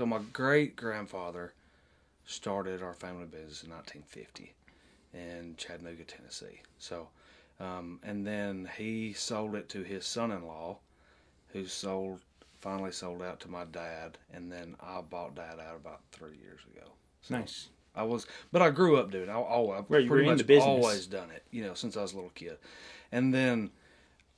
So my great-grandfather started our family business in 1950 in Chattanooga, Tennessee. So, and then he sold it to his son-in-law, who finally sold out to my dad, and then I bought Dad out about 3 years ago. So Nice. but I grew up doing it. Right, you were pretty in much the business. always done it, since I was a little kid. And then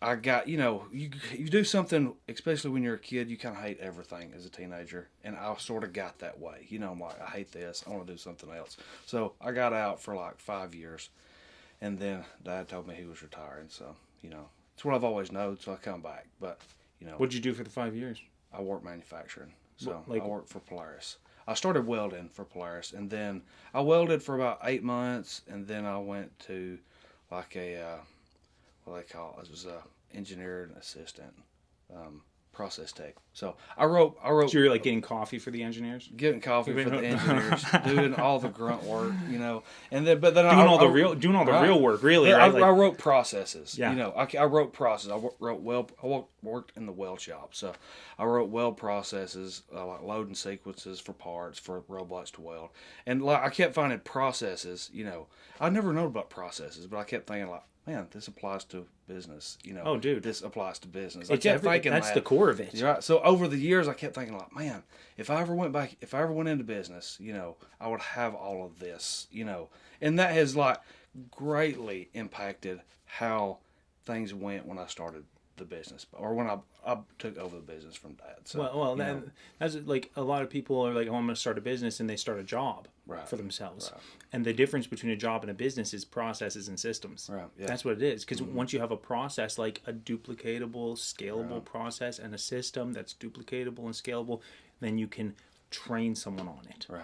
I got, you do something, especially when you're a kid, you kind of hate everything as a teenager. And I sort of got that way. I'm like, I hate this. I want to do something else. So I got out for like 5 years. And then Dad told me he was retiring. So, it's what I've always known. So I come back. But, What'd you do for the 5 years? I work manufacturing. So Like, I worked for Polaris. I started welding for Polaris. And then I welded for about 8 months. And then I went to like what they call it. It was a engineer and assistant, process tech. So I wrote. So you're like getting coffee for the engineers, getting coffee for the engineers, doing all the grunt work, and then doing all the real work, really. Right? I wrote processes. Yeah. I wrote processes. I worked in the weld shop, so I wrote weld processes, like loading sequences for parts for robots to weld, and like I kept finding processes. I never known about processes, but I kept thinking like, man, this applies to business. Oh, dude, this applies to business. I kept thinking that's the core of it. Right. So over the years, I kept thinking like, man, if I ever went into business, I would have all of this, and that has like greatly impacted how things went when I started the business, or when I took over the business from Dad. So, that's like a lot of people are like, oh, I'm going to start a business, and they start a job for themselves. Right. And the difference between a job and a business is processes and systems. Right. Yeah. That's what it is. Because once you have a process, like a duplicatable, scalable process, and a system that's duplicatable and scalable, then you can train someone on it. Right.